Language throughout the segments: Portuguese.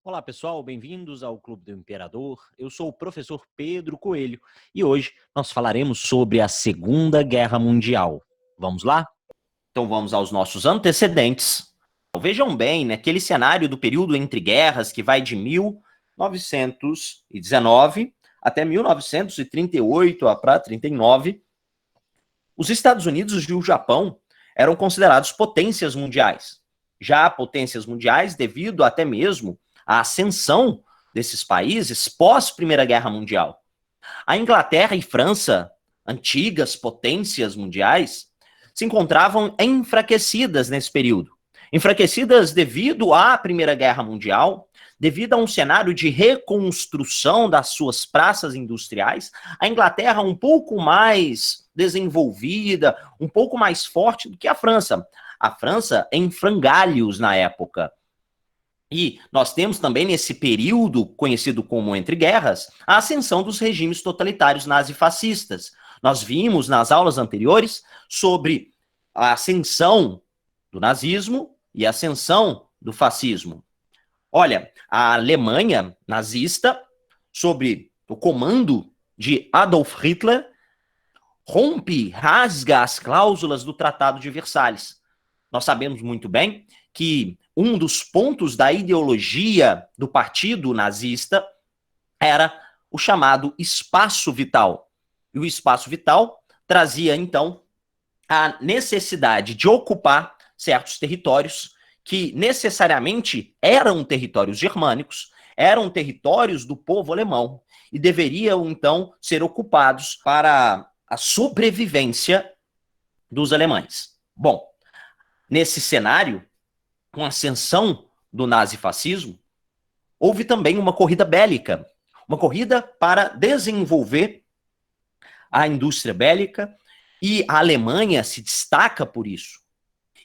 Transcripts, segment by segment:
Olá pessoal, bem-vindos ao Clube do Imperador. Eu sou o professor Pedro Coelho e hoje nós falaremos sobre a Segunda Guerra Mundial. Vamos lá? Então vamos aos nossos antecedentes. Vejam bem, naquele cenário do período entre guerras que vai de 1919 até 1938 para 39, os Estados Unidos e o Japão eram considerados potências mundiais. Já potências mundiais devido até mesmo à ascensão desses países pós-Primeira Guerra Mundial. A Inglaterra e França, antigas potências mundiais, se encontravam enfraquecidas nesse período. Enfraquecidas devido à Primeira Guerra Mundial, devido a um cenário de reconstrução das suas praças industriais, a Inglaterra um pouco mais desenvolvida, um pouco mais forte do que a França. A França em frangalhos na época. E nós temos também nesse período, conhecido como entre guerras, a ascensão dos regimes totalitários nazifascistas. Nós vimos nas aulas anteriores sobre a ascensão do nazismo e a ascensão do fascismo. Olha, a Alemanha nazista, sob o comando de Adolf Hitler, rasga as cláusulas do Tratado de Versalhes. Nós sabemos muito bem que um dos pontos da ideologia do partido nazista era o chamado espaço vital. E o espaço vital trazia, então, a necessidade de ocupar certos territórios que necessariamente eram territórios germânicos, eram territórios do povo alemão e deveriam, então, ser ocupados para a sobrevivência dos alemães. Bom, nesse cenário, com a ascensão do nazifascismo, houve também uma corrida bélica, uma corrida para desenvolver a indústria bélica, e a Alemanha se destaca por isso.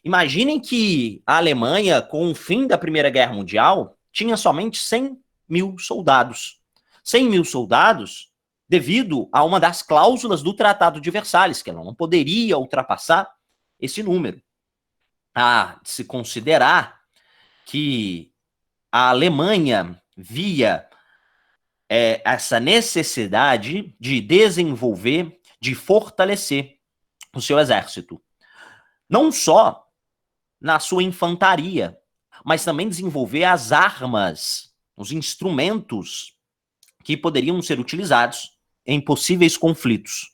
Imaginem que a Alemanha, com o fim da Primeira Guerra Mundial, tinha somente 100 mil soldados. 100 mil soldados devido a uma das cláusulas do Tratado de Versalhes, que ela não poderia ultrapassar esse número. Há de se considerar que a Alemanha via essa necessidade de desenvolver, de fortalecer o seu exército. Não só na sua infantaria, mas também desenvolver as armas, os instrumentos que poderiam ser utilizados em possíveis conflitos.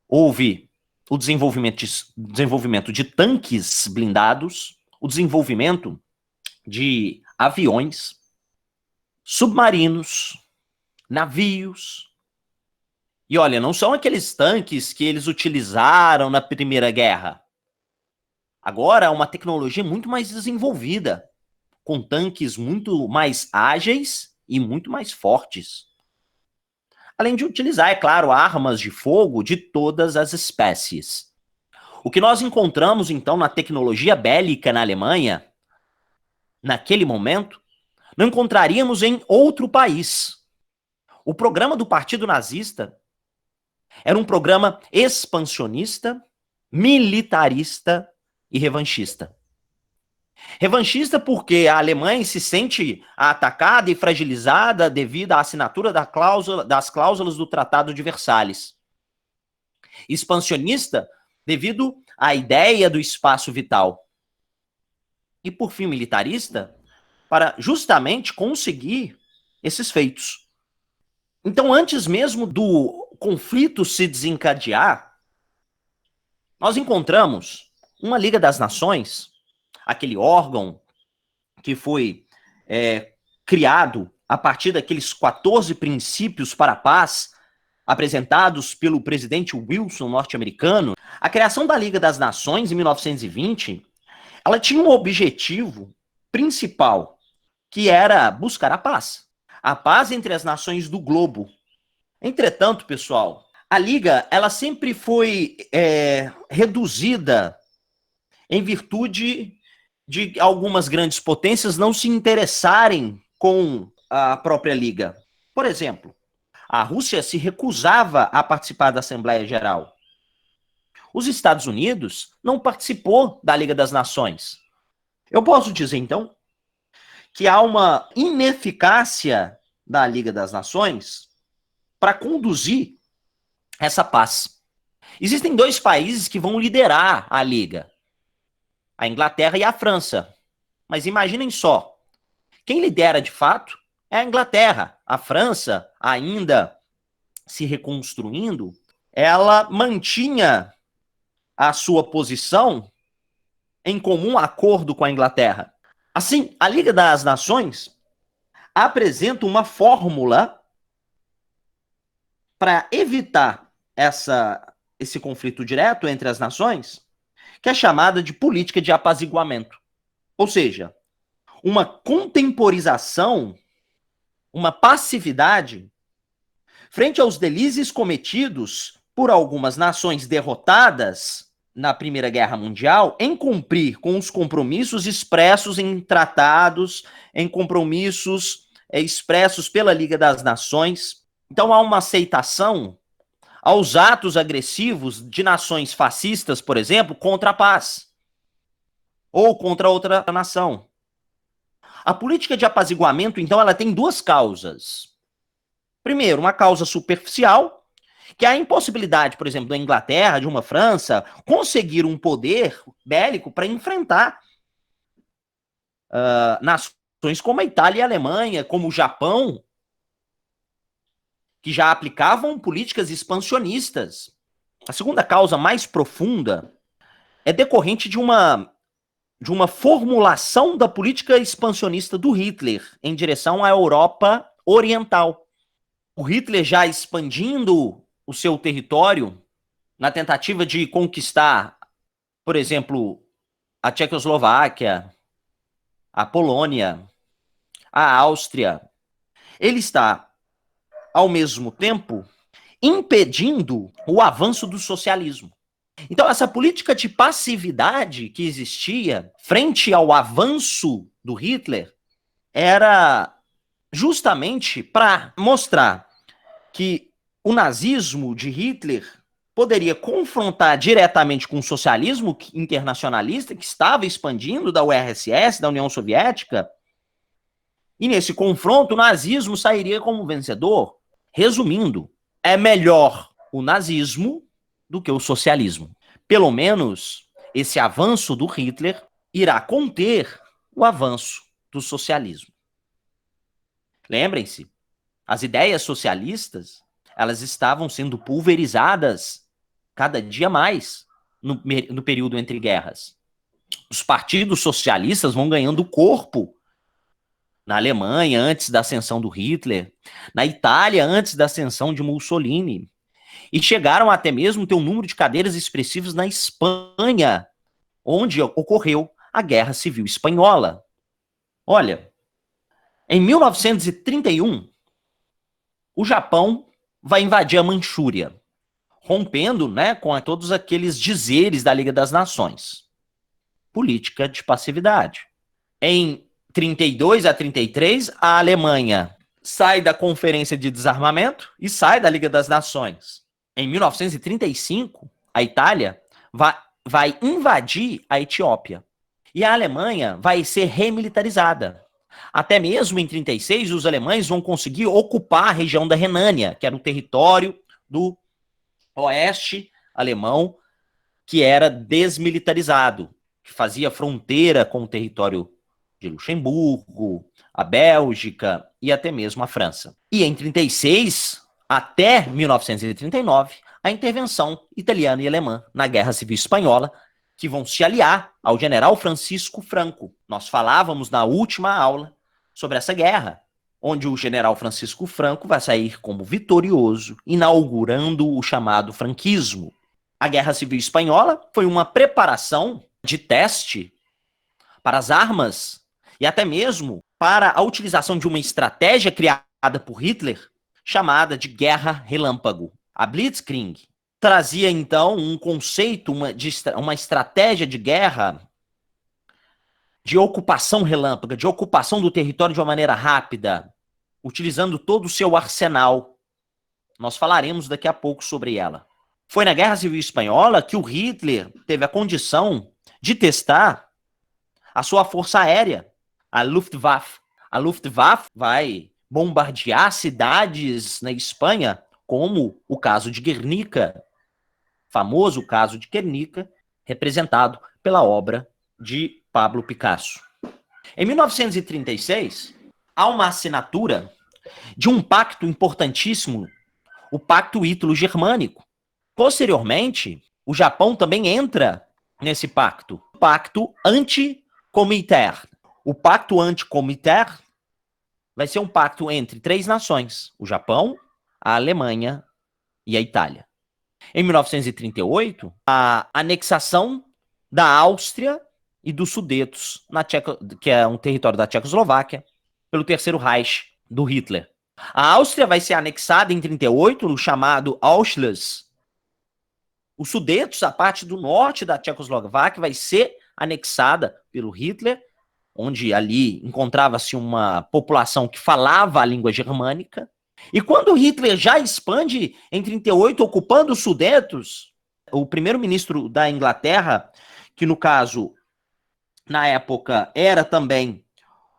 Houve o desenvolvimento de tanques blindados, o desenvolvimento de aviões, submarinos, navios. E olha, não são aqueles tanques que eles utilizaram na Primeira Guerra. Agora, uma tecnologia muito mais desenvolvida, com tanques muito mais ágeis e muito mais fortes. Além de utilizar, é claro, armas de fogo de todas as espécies. O que nós encontramos, então, na tecnologia bélica na Alemanha, naquele momento, não encontraríamos em outro país. O programa do Partido Nazista era um programa expansionista, militarista e revanchista. Revanchista porque a Alemanha se sente atacada e fragilizada devido à assinatura das cláusulas do Tratado de Versalhes. Expansionista devido à ideia do espaço vital. E, por fim, militarista para justamente conseguir esses feitos. Então, antes mesmo do conflito se desencadear, nós encontramos uma Liga das Nações, aquele órgão que foi criado a partir daqueles 14 princípios para a paz, apresentados pelo presidente Wilson, norte-americano. A criação da Liga das Nações, em 1920, ela tinha um objetivo principal, que era buscar a paz entre as nações do globo. Entretanto, pessoal, a Liga ela sempre foi reduzida em virtude de algumas grandes potências não se interessarem com a própria Liga. Por exemplo, a Rússia se recusava a participar da Assembleia Geral. Os Estados Unidos não participou da Liga das Nações. Eu posso dizer, então, que há uma ineficácia da Liga das Nações para conduzir essa paz. Existem dois países que vão liderar a Liga, a Inglaterra e a França. Mas imaginem só, quem lidera de fato é a Inglaterra. A França, ainda se reconstruindo, ela mantinha a sua posição em comum acordo com a Inglaterra. Assim, a Liga das Nações apresenta uma fórmula para evitar esse conflito direto entre as nações, que é chamada de política de apaziguamento. Ou seja, uma contemporização, uma passividade frente aos delizes cometidos por algumas nações derrotadas na Primeira Guerra Mundial em cumprir com os compromissos expressos em tratados, em compromissos expressos pela Liga das Nações. Então há uma aceitação aos atos agressivos de nações fascistas, por exemplo, contra a paz ou contra outra nação. A política de apaziguamento, então, ela tem duas causas. Primeiro, uma causa superficial, que é a impossibilidade, por exemplo, da Inglaterra, de uma França, conseguir um poder bélico para enfrentar nações como a Itália e a Alemanha, como o Japão, que já aplicavam políticas expansionistas. A segunda causa mais profunda é decorrente de uma formulação da política expansionista do Hitler em direção à Europa Oriental. O Hitler já expandindo o seu território na tentativa de conquistar, por exemplo, a Tchecoslováquia, a Polônia, a Áustria. Ele está, ao mesmo tempo, impedindo o avanço do socialismo. Então, essa política de passividade que existia frente ao avanço do Hitler era justamente para mostrar que o nazismo de Hitler poderia confrontar diretamente com o socialismo internacionalista que estava expandindo da URSS, da União Soviética, e nesse confronto o nazismo sairia como vencedor. Resumindo, é melhor o nazismo do que o socialismo. Pelo menos, esse avanço do Hitler irá conter o avanço do socialismo. Lembrem-se, as ideias socialistas, elas estavam sendo pulverizadas cada dia mais no período entre guerras. Os partidos socialistas vão ganhando corpo na Alemanha, antes da ascensão do Hitler, na Itália, antes da ascensão de Mussolini, e chegaram até mesmo a ter um número de cadeiras expressivos na Espanha, onde ocorreu a Guerra Civil Espanhola. Olha, em 1931, o Japão vai invadir a Manchúria, rompendo, com todos aqueles dizeres da Liga das Nações. Política de passividade. Em 32 a 33, a Alemanha sai da Conferência de Desarmamento e sai da Liga das Nações. Em 1935, a Itália vai invadir a Etiópia. E a Alemanha vai ser remilitarizada. Até mesmo em 36, os alemães vão conseguir ocupar a região da Renânia, que era o território do oeste alemão, que era desmilitarizado, que fazia fronteira com o território de Luxemburgo, a Bélgica e até mesmo a França. E em 36 até 1939, a intervenção italiana e alemã na Guerra Civil Espanhola, que vão se aliar ao general Francisco Franco. Nós falávamos na última aula sobre essa guerra, onde o general Francisco Franco vai sair como vitorioso, inaugurando o chamado franquismo. A Guerra Civil Espanhola foi uma preparação de teste para as armas e até mesmo para a utilização de uma estratégia criada por Hitler, chamada de Guerra Relâmpago. A Blitzkrieg trazia, então, um conceito, uma estratégia de guerra de ocupação relâmpaga, de ocupação do território de uma maneira rápida, utilizando todo o seu arsenal. Nós falaremos daqui a pouco sobre ela. Foi na Guerra Civil Espanhola que o Hitler teve a condição de testar a sua força aérea, a Luftwaffe. A Luftwaffe vai bombardear cidades na Espanha, como o caso de Guernica, famoso caso de Guernica, representado pela obra de Pablo Picasso. Em 1936, há uma assinatura de um pacto importantíssimo, o Pacto Ítalo-Germânico. Posteriormente, o Japão também entra nesse pacto, o Pacto Anti-Comintern. O Pacto Anti-Comintern vai ser um pacto entre 3 nações, o Japão, a Alemanha e a Itália. Em 1938, a anexação da Áustria e dos Sudetos, que é um território da Tchecoslováquia, pelo Terceiro Reich do Hitler. A Áustria vai ser anexada em 1938, no chamado Auschwitz. Os Sudetos, a parte do norte da Tchecoslováquia, vai ser anexada pelo Hitler, onde ali encontrava-se uma população que falava a língua germânica. E quando Hitler já expande em 1938, ocupando os Sudetos, o primeiro-ministro da Inglaterra, que no caso, na época, era também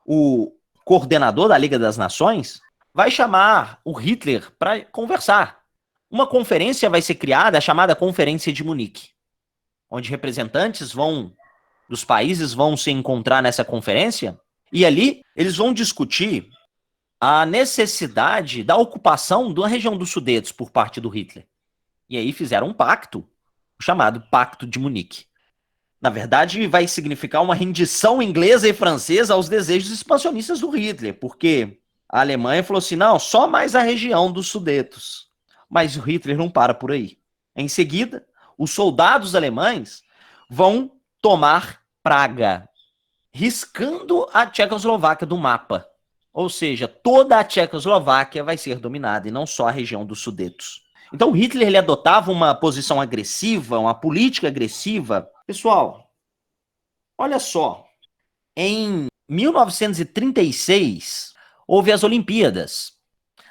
o coordenador da Liga das Nações, vai chamar o Hitler para conversar. Uma conferência vai ser criada, chamada Conferência de Munique, onde representantes dos países vão se encontrar nessa conferência, e ali eles vão discutir a necessidade da ocupação da região dos Sudetos por parte do Hitler. E aí fizeram um pacto, chamado Pacto de Munique. Na verdade, vai significar uma rendição inglesa e francesa aos desejos expansionistas do Hitler, porque a Alemanha falou assim, não, só mais a região dos Sudetos. Mas o Hitler não para por aí. Em seguida, os soldados alemães vão tomar Praga, riscando a Tchecoslováquia do mapa. Ou seja, toda a Tchecoslováquia vai ser dominada, e não só a região dos Sudetos. Então Hitler ele adotava uma posição agressiva, uma política agressiva. Pessoal, olha só, em 1936 houve as Olimpíadas.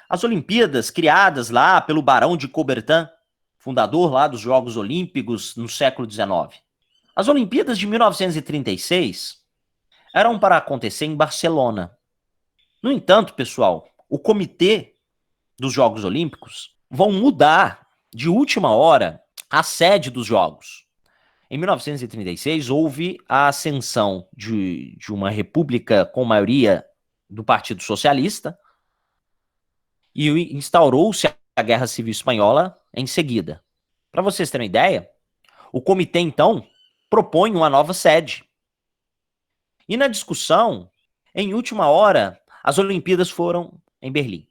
As Olimpíadas criadas lá pelo Barão de Coubertin, fundador lá dos Jogos Olímpicos no século XIX. As Olimpíadas de 1936 eram para acontecer em Barcelona. No entanto, pessoal, o comitê dos Jogos Olímpicos vão mudar de última hora a sede dos Jogos. Em 1936, houve a ascensão de uma república com maioria do Partido Socialista e instaurou-se a Guerra Civil Espanhola em seguida. Para vocês terem uma ideia, o comitê, então, propõe uma nova sede. E na discussão, em última hora, as Olimpíadas foram em Berlim.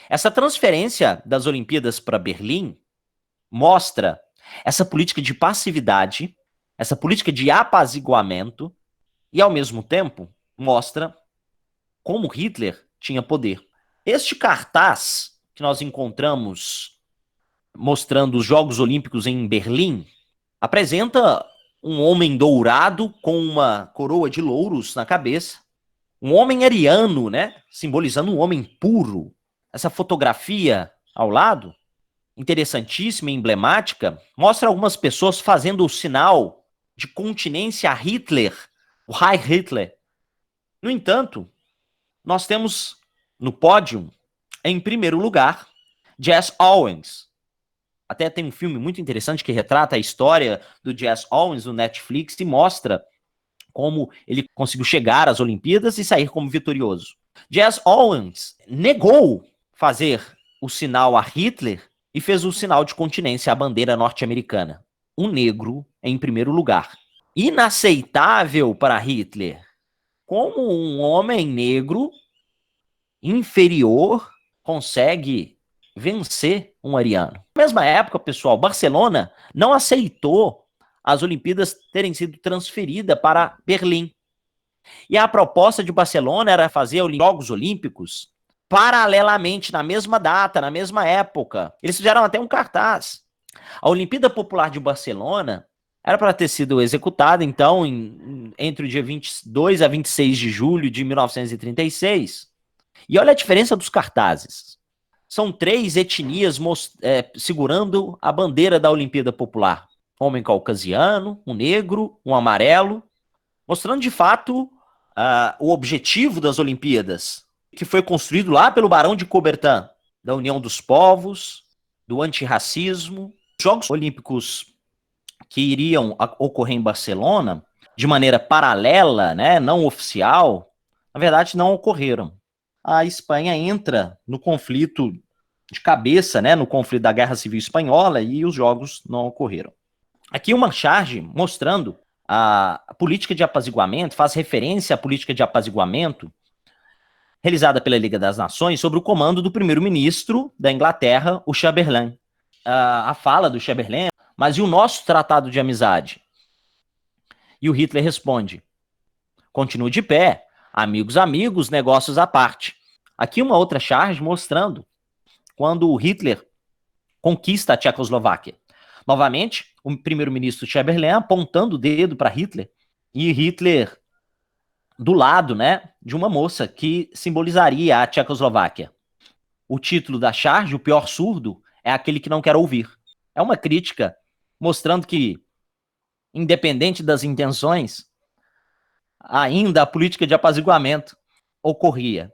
Essa transferência das Olimpíadas para Berlim mostra essa política de passividade, essa política de apaziguamento, e, ao mesmo tempo, mostra como Hitler tinha poder. Este cartaz que nós encontramos mostrando os Jogos Olímpicos em Berlim apresenta um homem dourado com uma coroa de louros na cabeça, um homem ariano, né, simbolizando um homem puro. Essa fotografia ao lado, interessantíssima e emblemática, mostra algumas pessoas fazendo o sinal de continência a Hitler, o Heil Hitler. No entanto, nós temos no pódio, em primeiro lugar, Jesse Owens. Até tem um filme muito interessante que retrata a história do Jesse Owens no Netflix e mostra como ele conseguiu chegar às Olimpíadas e sair como vitorioso. Jesse Owens negou fazer o sinal a Hitler e fez o sinal de continência à bandeira norte-americana. Um negro em primeiro lugar. Inaceitável para Hitler. Como um homem negro inferior consegue vencer um ariano. Na mesma época, pessoal, Barcelona não aceitou as Olimpíadas terem sido transferidas para Berlim. E a proposta de Barcelona era fazer os Jogos Olímpicos paralelamente, na mesma data, na mesma época. Eles fizeram até um cartaz. A Olimpíada Popular de Barcelona era para ter sido executada, então, entre o dia 22 a 26 de julho de 1936. E olha a diferença dos cartazes. São 3 etnias segurando a bandeira da Olimpíada Popular. Homem caucasiano, um negro, um amarelo, mostrando de fato o objetivo das Olimpíadas, que foi construído lá pelo Barão de Coubertin, da União dos Povos, do antirracismo. Os Jogos Olímpicos que iriam ocorrer em Barcelona, de maneira paralela, né, não oficial, na verdade não ocorreram. A Espanha entra no conflito de cabeça, né, no conflito da Guerra Civil Espanhola, e os jogos não ocorreram. Aqui uma charge mostrando a política de apaziguamento, faz referência à política de apaziguamento realizada pela Liga das Nações sob o comando do primeiro-ministro da Inglaterra, o Chamberlain. A fala do Chamberlain, mas e o nosso tratado de amizade? E o Hitler responde: continue de pé, amigos, amigos, negócios à parte. Aqui uma outra charge mostrando quando o Hitler conquista a Tchecoslováquia. Novamente, o primeiro-ministro Chamberlain apontando o dedo para Hitler, e Hitler do lado, né, de uma moça que simbolizaria a Tchecoslováquia. O título da charge, o pior surdo, é aquele que não quer ouvir. É uma crítica mostrando que, independente das intenções, ainda a política de apaziguamento ocorria.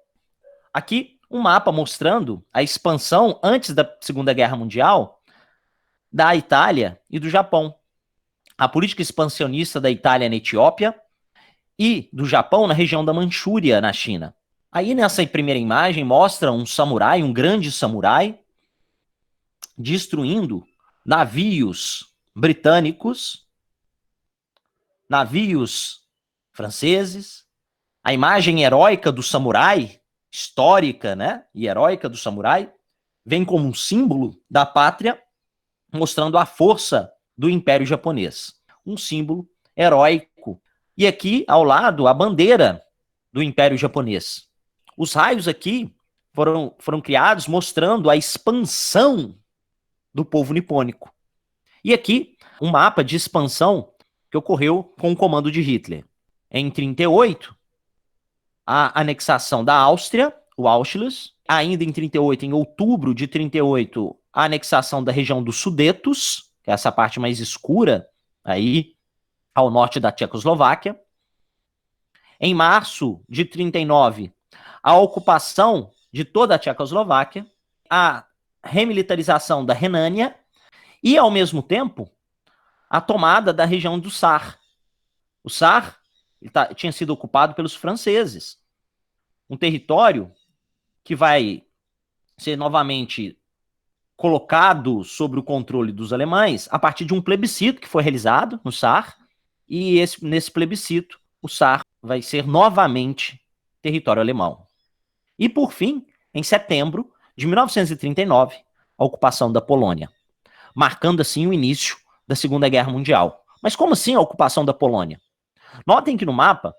Aqui, um mapa mostrando a expansão antes da Segunda Guerra Mundial da Itália e do Japão. A política expansionista da Itália na Etiópia e do Japão na região da Manchúria, na China. Aí nessa primeira imagem mostra um samurai, um grande samurai, destruindo navios britânicos, navios franceses. A imagem heróica do samurai, histórica, né, e heróica do samurai, vem como um símbolo da pátria, mostrando a força do Império Japonês. Um símbolo heróico. E aqui, ao lado, a bandeira do Império Japonês. Os raios aqui foram criados mostrando a expansão do povo nipônico. E aqui, um mapa de expansão que ocorreu com o comando de Hitler. Em 1938, a anexação da Áustria, o Auschwitz. Ainda em 1938, em outubro de 1938, a anexação da região dos Sudetos, que é essa parte mais escura, aí ao norte da Tchecoslováquia. Em março de 1939, a ocupação de toda a Tchecoslováquia, a remilitarização da Renânia e, ao mesmo tempo, a tomada da região do Sar. O Sar tinha sido ocupado pelos franceses. Um território que vai ser novamente colocado sob o controle dos alemães a partir de um plebiscito que foi realizado no Sar, e nesse plebiscito o Sar vai ser novamente território alemão. E, por fim, em setembro de 1939, a ocupação da Polônia, marcando assim o início da Segunda Guerra Mundial. Mas como assim a ocupação da Polônia? Notem que no mapa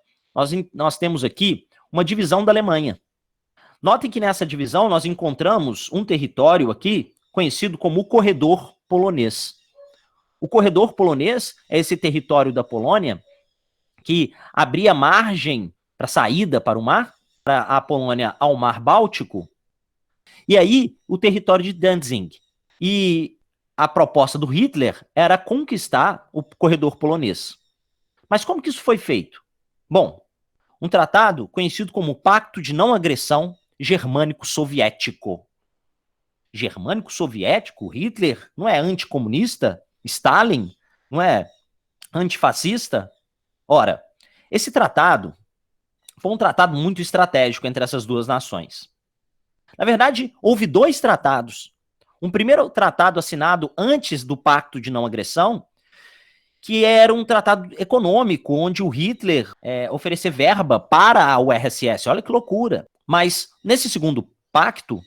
nós temos aqui uma divisão da Alemanha. Notem que nessa divisão nós encontramos um território aqui conhecido como o Corredor Polonês. O Corredor Polonês é esse território da Polônia que abria margem para saída para o mar, para a Polônia ao Mar Báltico, e aí o território de Danzig. E a proposta do Hitler era conquistar o Corredor Polonês. Mas como que isso foi feito? Bom, um tratado conhecido como Pacto de Não Agressão Germânico-Soviético. Germânico-soviético? Hitler não é anticomunista? Stalin não é antifascista? Ora, esse tratado foi um tratado muito estratégico entre essas duas nações. Na verdade, houve dois tratados. Um primeiro tratado assinado antes do Pacto de Não Agressão, que era um tratado econômico, onde o Hitler oferecia verba para a URSS. Olha que loucura. Mas, nesse segundo pacto,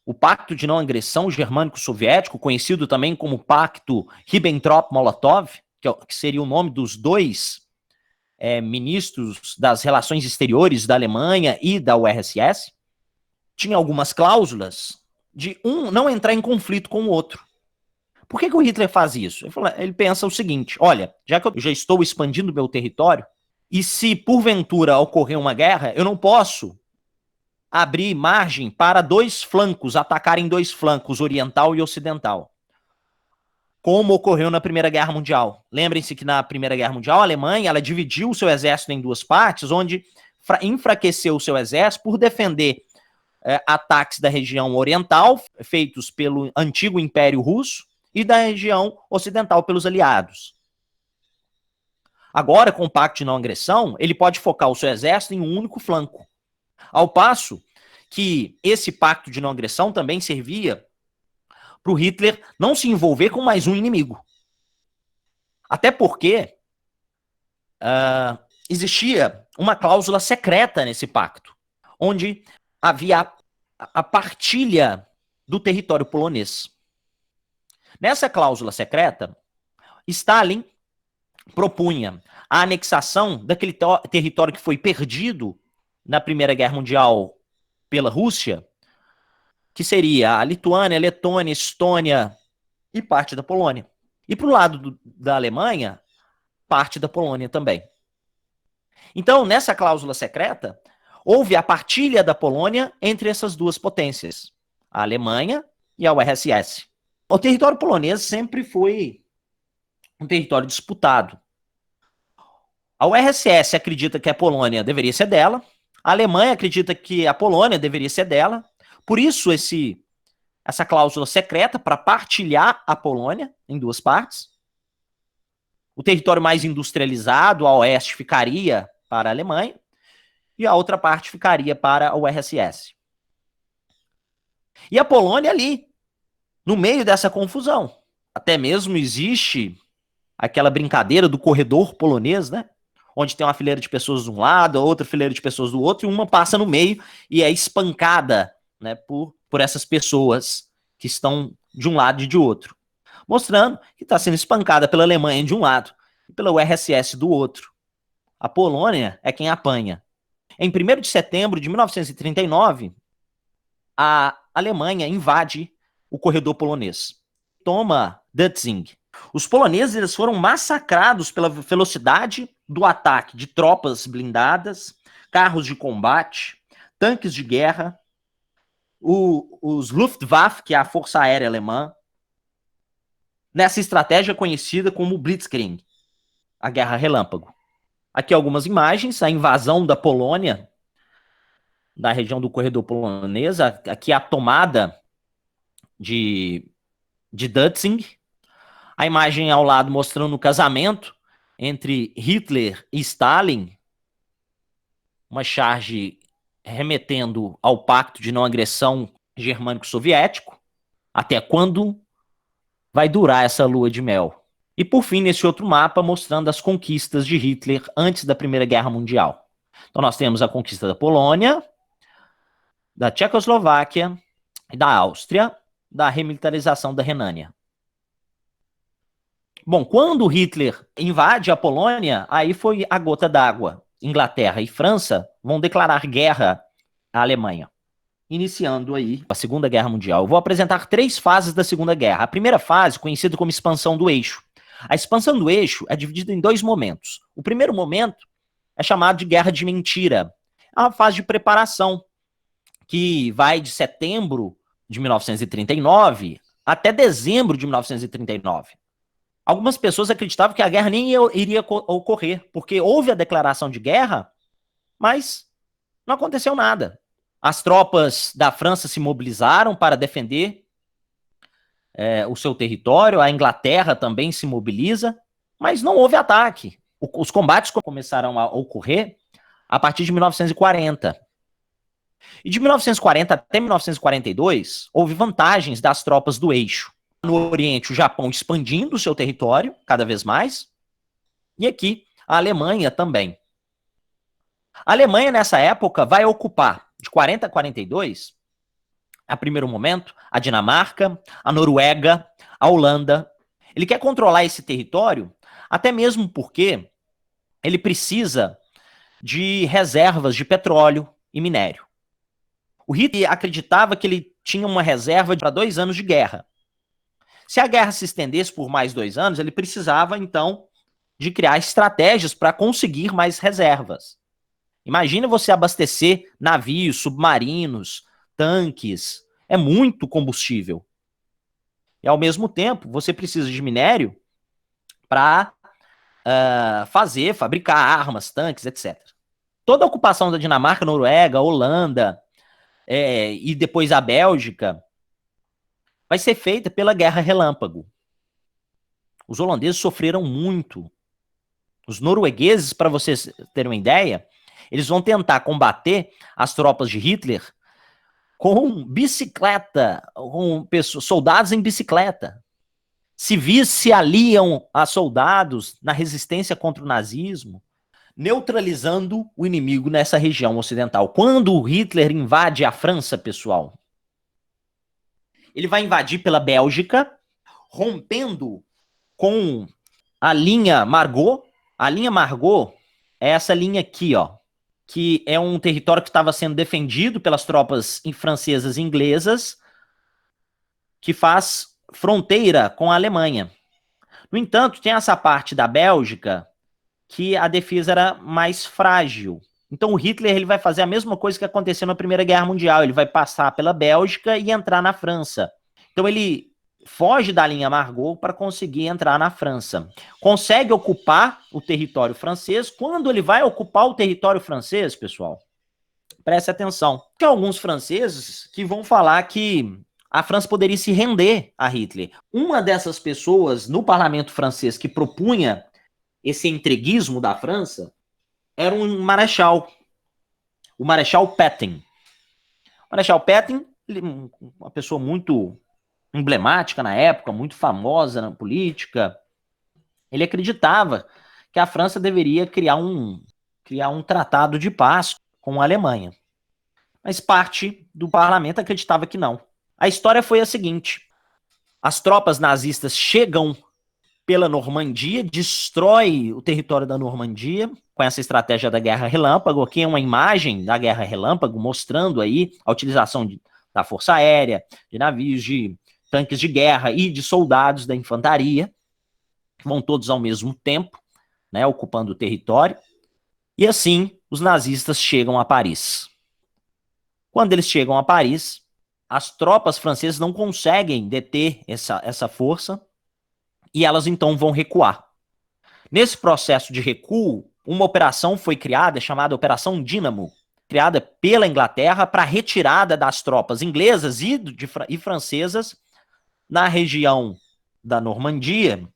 o Pacto de Não Agressão Germânico-Soviético, conhecido também como Pacto Ribbentrop-Molotov, que seria o nome dos dois ministros das relações exteriores da Alemanha e da URSS, tinha algumas cláusulas de um não entrar em conflito com o outro. Por que o Hitler faz isso? Ele pensa o seguinte: olha, já que eu já estou expandindo meu território, e se porventura ocorrer uma guerra, eu não posso abrir margem para dois flancos atacarem dois flancos, oriental e ocidental, como ocorreu na Primeira Guerra Mundial. Lembrem-se que na Primeira Guerra Mundial, a Alemanha ela dividiu o seu exército em duas partes, onde enfraqueceu o seu exército por defender ataques da região oriental, feitos pelo antigo Império Russo, e da região ocidental pelos aliados. Agora, com o pacto de não agressão, ele pode focar o seu exército em um único flanco. Ao passo que esse pacto de não agressão também servia para o Hitler não se envolver com mais um inimigo. Até porque existia uma cláusula secreta nesse pacto, onde havia a partilha do território polonês. Nessa cláusula secreta, Stalin propunha a anexação daquele território que foi perdido na Primeira Guerra Mundial pela Rússia, que seria a Lituânia, a Letônia, a Estônia e parte da Polônia. E para o lado da Alemanha, parte da Polônia também. Então, nessa cláusula secreta, houve a partilha da Polônia entre essas duas potências, a Alemanha e a URSS. O território polonês sempre foi um território disputado. A URSS acredita que a Polônia deveria ser dela, a Alemanha acredita que a Polônia deveria ser dela, por isso essa cláusula secreta para partilhar a Polônia em duas partes. O território mais industrializado, a oeste, ficaria para a Alemanha, e a outra parte ficaria para a URSS. E a Polônia ali, no meio dessa confusão. Até mesmo existe aquela brincadeira do corredor polonês, né? Onde tem uma fileira de pessoas de um lado, outra fileira de pessoas do outro, e uma passa no meio e é espancada, né, por essas pessoas que estão de um lado e de outro. Mostrando que está sendo espancada pela Alemanha de um lado e pela URSS do outro. A Polônia é quem apanha. Em 1º de setembro de 1939, a Alemanha invade o corredor polonês. Toma Danzig. Os poloneses eles foram massacrados pela velocidade do ataque de tropas blindadas, carros de combate, tanques de guerra, os Luftwaffe, que é a Força Aérea Alemã, nessa estratégia conhecida como Blitzkrieg, a Guerra Relâmpago. Aqui algumas imagens, a invasão da Polônia, da região do corredor polonês, aqui a tomada de Danzig, a imagem ao lado mostrando o casamento entre Hitler e Stalin, uma charge remetendo ao pacto de não agressão germânico-soviético. Até quando vai durar essa lua de mel? E por fim, nesse outro mapa, mostrando as conquistas de Hitler antes da Primeira Guerra Mundial. Então nós temos a conquista da Polônia, da Tchecoslováquia e da Áustria, da remilitarização da Renânia. Bom, quando Hitler invade a Polônia, aí foi a gota d'água. Inglaterra e França vão declarar guerra à Alemanha, iniciando aí a Segunda Guerra Mundial. Eu vou apresentar 3 fases da Segunda Guerra. A primeira fase, conhecida como expansão do eixo. A expansão do eixo é dividida em 2 momentos. O primeiro momento é chamado de Guerra de Mentira. É uma fase de preparação, que vai de setembro de 1939 até dezembro de 1939. Algumas pessoas acreditavam que a guerra nem iria ocorrer, porque houve a declaração de guerra, mas não aconteceu nada. As tropas da França se mobilizaram para defender o seu território, a Inglaterra também se mobiliza, mas não houve ataque. Os combates começaram a ocorrer a partir de 1940. E de 1940 até 1942, houve vantagens das tropas do eixo. No Oriente, o Japão expandindo o seu território cada vez mais, e aqui a Alemanha também. A Alemanha, nessa época, vai ocupar, de 40 a 42, a primeiro momento, a Dinamarca, a Noruega, a Holanda. Ele quer controlar esse território, até mesmo porque ele precisa de reservas de petróleo e minério. O Hitler acreditava que ele tinha uma reserva para 2 anos de guerra. Se a guerra se estendesse por mais 2 anos, ele precisava, então, de criar estratégias para conseguir mais reservas. Imagina você abastecer navios, submarinos, tanques. É muito combustível. E, ao mesmo tempo, você precisa de minério para fabricar armas, tanques, etc. toda a ocupação da Dinamarca, Noruega, Holanda, e depois a Bélgica, vai ser feita pela Guerra Relâmpago. Os holandeses sofreram muito. Os noruegueses, para vocês terem uma ideia, eles vão tentar combater as tropas de Hitler com bicicleta, com soldados em bicicleta. Civis se aliam a soldados na resistência contra o nazismo, neutralizando o inimigo nessa região ocidental. Quando o Hitler invade a França, pessoal, ele vai invadir pela Bélgica, rompendo com a linha Margot. A linha Margot é essa linha aqui, ó, que é um território que estava sendo defendido pelas tropas francesas e inglesas, que faz fronteira com a Alemanha. No entanto, tem essa parte da Bélgica que a defesa era mais frágil. Então o Hitler ele vai fazer a mesma coisa que aconteceu na Primeira Guerra Mundial. Ele vai passar pela Bélgica e entrar na França. Então ele foge da linha Margot para conseguir entrar na França. Consegue ocupar o território francês. Quando ele vai ocupar o território francês, pessoal, preste atenção. Tem alguns franceses que vão falar que a França poderia se render a Hitler. Uma dessas pessoas no parlamento francês que propunha esse entreguismo da França era um marechal, o Marechal Pétain. O Marechal Pétain, uma pessoa muito emblemática na época, muito famosa na política, ele acreditava que a França deveria criar um tratado de paz com a Alemanha. Mas parte do parlamento acreditava que não. A história foi a seguinte: as tropas nazistas chegam pela Normandia, destrói o território da Normandia com essa estratégia da Guerra Relâmpago. Aqui é uma imagem da Guerra Relâmpago mostrando aí a utilização da força aérea, de navios, de tanques de guerra e de soldados da infantaria, que vão todos ao mesmo tempo, né, ocupando o território. E assim, os nazistas chegam a Paris. Quando eles chegam a Paris, as tropas francesas não conseguem deter essa força e elas então vão recuar. Nesse processo de recuo, uma operação foi criada chamada Operação Dínamo, criada pela Inglaterra para a retirada das tropas inglesas e francesas na região da Normandia,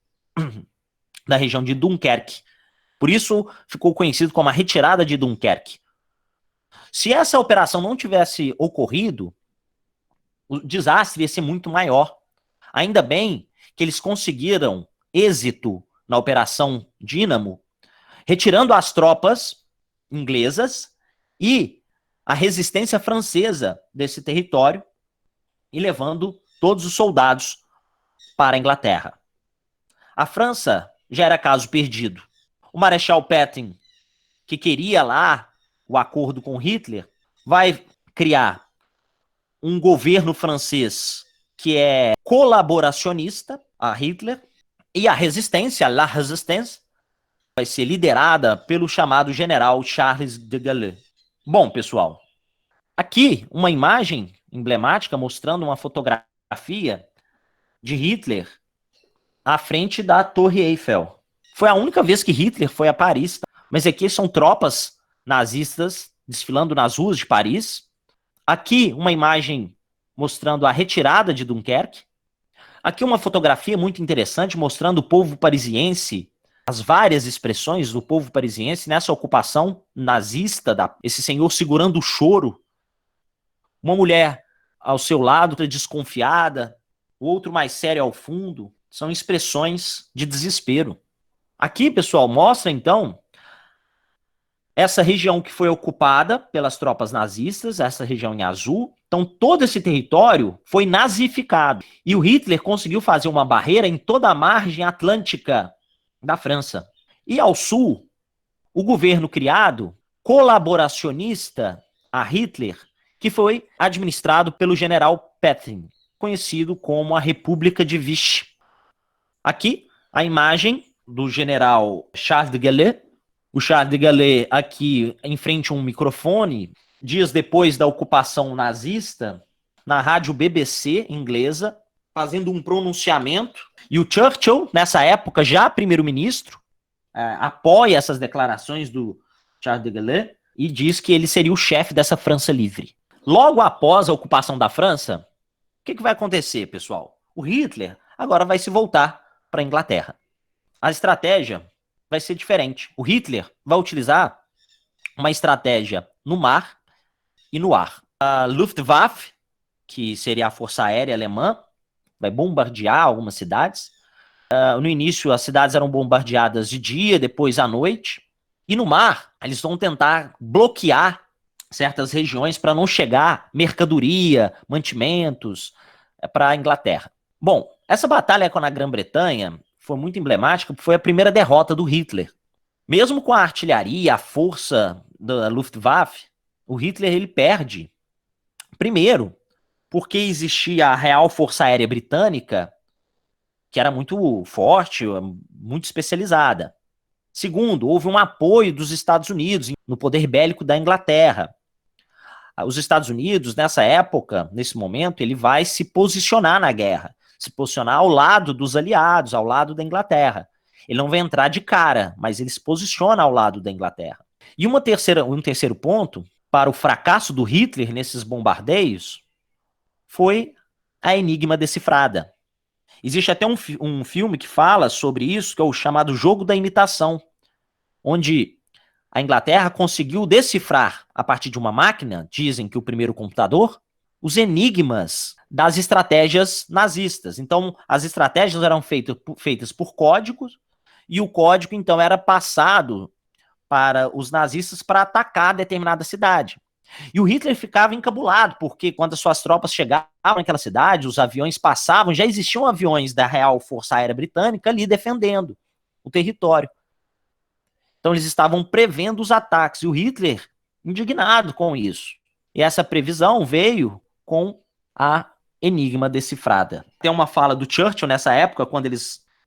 da região de Dunkerque. Por isso ficou conhecido como a retirada de Dunkerque. Se essa operação não tivesse ocorrido, o desastre ia ser muito maior. Ainda bem que eles conseguiram êxito na Operação Dínamo, retirando as tropas inglesas e a resistência francesa desse território e levando todos os soldados para a Inglaterra. A França já era caso perdido. O Marechal Pétain, que queria lá o acordo com Hitler, vai criar um governo francês que é colaboracionista a Hitler, e a resistência, la résistance, vai ser liderada pelo chamado general Charles de Gaulle. Bom, pessoal, aqui uma imagem emblemática mostrando uma fotografia de Hitler à frente da Torre Eiffel. Foi a única vez que Hitler foi a Paris, mas aqui são tropas nazistas desfilando nas ruas de Paris. Aqui uma imagem mostrando a retirada de Dunkerque. Aqui uma fotografia muito interessante mostrando o povo parisiense, as várias expressões do povo parisiense nessa ocupação nazista, esse senhor segurando o choro, uma mulher ao seu lado desconfiada, o outro mais sério ao fundo, são expressões de desespero. Aqui, pessoal, mostra então essa região que foi ocupada pelas tropas nazistas, essa região em azul. Então, todo esse território foi nazificado. E o Hitler conseguiu fazer uma barreira em toda a margem atlântica da França. E ao sul, o governo criado, colaboracionista a Hitler, que foi administrado pelo general Pétain, conhecido como a República de Vichy. Aqui, a imagem do general Charles de Gaulle. O Charles de Gaulle aqui em frente a um microfone, dias depois da ocupação nazista, na rádio BBC inglesa, fazendo um pronunciamento. E o Churchill, nessa época já primeiro-ministro, apoia essas declarações do Charles de Gaulle. e diz que ele seria o chefe dessa França livre. Logo após a ocupação da França, o que vai acontecer, pessoal? O Hitler agora vai se voltar para a Inglaterra. A estratégia vai ser diferente. O Hitler vai utilizar uma estratégia no mar e no ar. A Luftwaffe, que seria a Força Aérea Alemã, vai bombardear algumas cidades. No início, as cidades eram bombardeadas de dia, depois à noite. E no mar, eles vão tentar bloquear certas regiões para não chegar mercadoria, mantimentos para a Inglaterra. Bom, essa batalha com a Grã-Bretanha foi muito emblemática, porque foi a primeira derrota do Hitler. Mesmo com a artilharia, a força da Luftwaffe, o Hitler ele perde. Primeiro, porque existia a Real Força Aérea Britânica, que era muito forte, muito especializada. Segundo, houve um apoio dos Estados Unidos no poder bélico da Inglaterra. Os Estados Unidos, nessa época, nesse momento, ele vai se posicionar na guerra, se posicionar ao lado dos aliados, ao lado da Inglaterra. Ele não vai entrar de cara, mas ele se posiciona ao lado da Inglaterra. E um terceiro ponto para o fracasso do Hitler nesses bombardeios foi a Enigma Decifrada. Existe até um filme que fala sobre isso, que é o chamado Jogo da Imitação, onde a Inglaterra conseguiu decifrar, a partir de uma máquina, dizem que o primeiro computador, os enigmas das estratégias nazistas. Então, as estratégias eram feitas por códigos, e o código, então, era passado para os nazistas para atacar determinada cidade. E o Hitler ficava encabulado, porque quando as suas tropas chegavam naquela cidade, os aviões passavam, já existiam aviões da Real Força Aérea Britânica ali defendendo o território. Então eles estavam prevendo os ataques, e o Hitler indignado com isso. E essa previsão veio com a Enigma Decifrada. Tem uma fala do Churchill nessa época, quando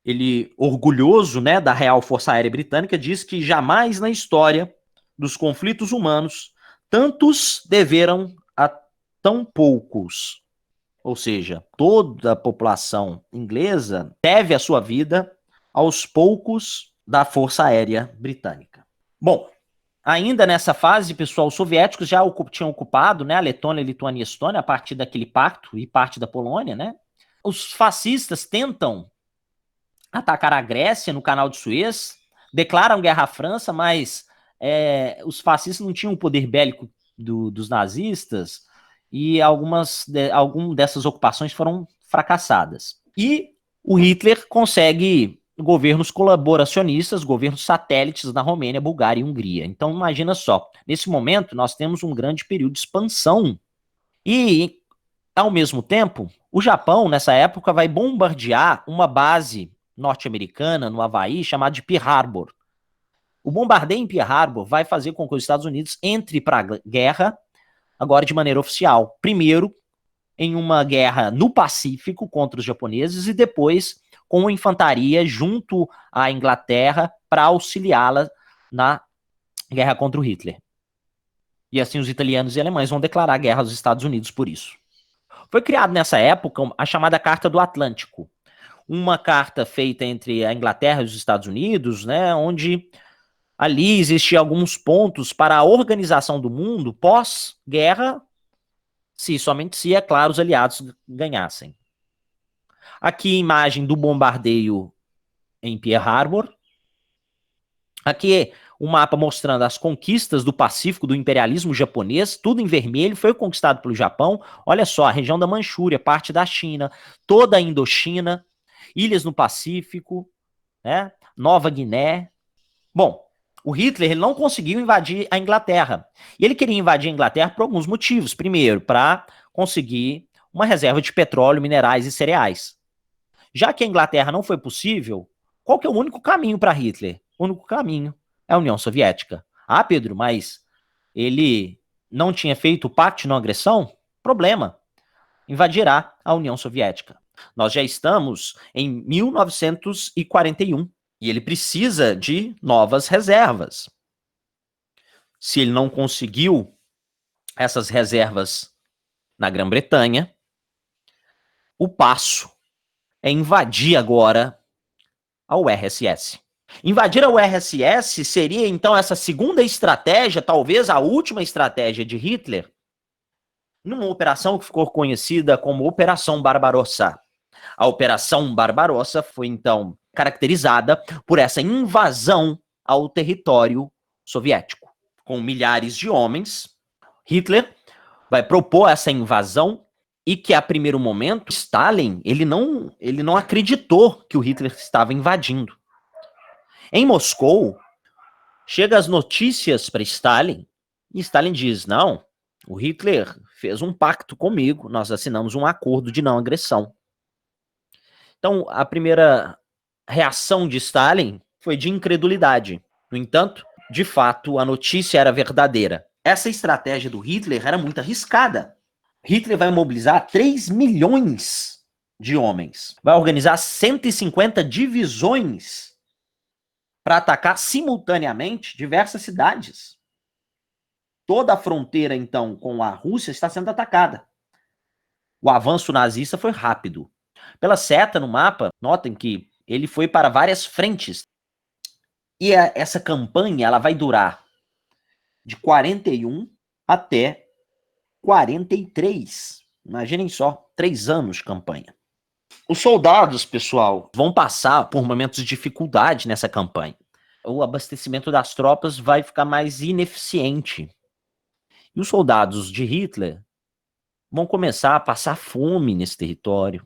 ele orgulhoso, né, da Real Força Aérea Britânica, diz que jamais na história dos conflitos humanos tantos deveram a tão poucos. Ou seja, toda a população inglesa deve a sua vida aos poucos da Força Aérea Britânica. Bom, ainda nessa fase, pessoal, os soviéticos já tinham ocupado, né, a Letônia, Lituânia e Estônia, a partir daquele pacto, e parte da Polônia, né? Os fascistas tentam atacar a Grécia no Canal de Suez, declaram guerra à França, mas os fascistas não tinham o poder bélico dos nazistas, e algumas dessas ocupações foram fracassadas. E o Hitler consegue governos colaboracionistas, governos satélites na Romênia, Bulgária e Hungria. Então imagina só, nesse momento nós temos um grande período de expansão e, ao mesmo tempo, o Japão, nessa época, vai bombardear uma base norte-americana no Havaí chamada de Pearl Harbor. O bombardeio em Pearl Harbor vai fazer com que os Estados Unidos entre para a guerra, agora de maneira oficial. Primeiro, em uma guerra no Pacífico contra os japoneses, e depois com a infantaria junto à Inglaterra para auxiliá-la na guerra contra o Hitler. E assim os italianos e alemães vão declarar guerra aos Estados Unidos por isso. Foi criado nessa época a chamada Carta do Atlântico, uma carta feita entre a Inglaterra e os Estados Unidos, né, onde ali existiam alguns pontos para a organização do mundo pós-guerra, somente se, é claro, os aliados ganhassem. Aqui a imagem do bombardeio em Pearl Harbor. Aqui um mapa mostrando as conquistas do Pacífico, do imperialismo japonês, tudo em vermelho, foi conquistado pelo Japão. Olha só, a região da Manchúria, parte da China, toda a Indochina, ilhas no Pacífico, né? Nova Guiné. Bom, o Hitler ele não conseguiu invadir a Inglaterra. E ele queria invadir a Inglaterra por alguns motivos. Primeiro, para conseguir uma reserva de petróleo, minerais e cereais. Já que a Inglaterra não foi possível, qual que é o único caminho para Hitler? O único caminho é a União Soviética. Ah, Pedro, mas ele não tinha feito o pacto de não agressão? Problema. Invadirá a União Soviética. Nós já estamos em 1941 e ele precisa de novas reservas. Se ele não conseguiu essas reservas na Grã-Bretanha, o passo é invadir agora a URSS. Invadir a URSS seria, então, essa segunda estratégia, talvez a última estratégia de Hitler, numa operação que ficou conhecida como Operação Barbarossa. A Operação Barbarossa foi, então, caracterizada por essa invasão ao território soviético. Com milhares de homens, Hitler vai propor essa invasão e que, a primeiro momento, Stalin ele não acreditou que o Hitler estava invadindo. Em Moscou, chega as notícias para Stalin e Stalin diz, não, o Hitler fez um pacto comigo, nós assinamos um acordo de não agressão. Então, a primeira reação de Stalin foi de incredulidade. No entanto, de fato, a notícia era verdadeira. Essa estratégia do Hitler era muito arriscada. Hitler vai mobilizar 3 milhões de homens. Vai organizar 150 divisões para atacar simultaneamente diversas cidades. Toda a fronteira, então, com a Rússia está sendo atacada. O avanço nazista foi rápido. Pela seta no mapa, notem que ele foi para várias frentes. E essa campanha ela vai durar de 41 até 43. Imaginem só, 3 anos de campanha. Os soldados, pessoal, vão passar por momentos de dificuldade nessa campanha. O abastecimento das tropas vai ficar mais ineficiente. E os soldados de Hitler vão começar a passar fome nesse território,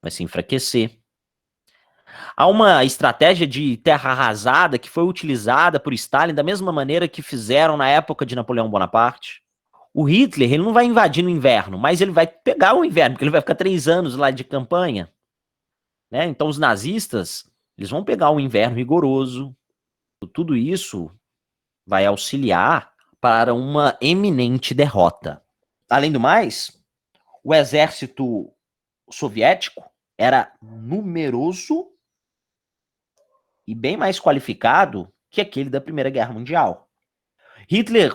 vai se enfraquecer. Há uma estratégia de terra arrasada que foi utilizada por Stalin da mesma maneira que fizeram na época de Napoleão Bonaparte. O Hitler ele não vai invadir no inverno, mas ele vai pegar o inverno, porque ele vai ficar 3 anos lá de campanha. Né? Então os nazistas eles vão pegar o inverno rigoroso. Tudo isso vai auxiliar para uma eminente derrota. Além do mais, o exército soviético era numeroso e bem mais qualificado que aquele da Primeira Guerra Mundial. Hitler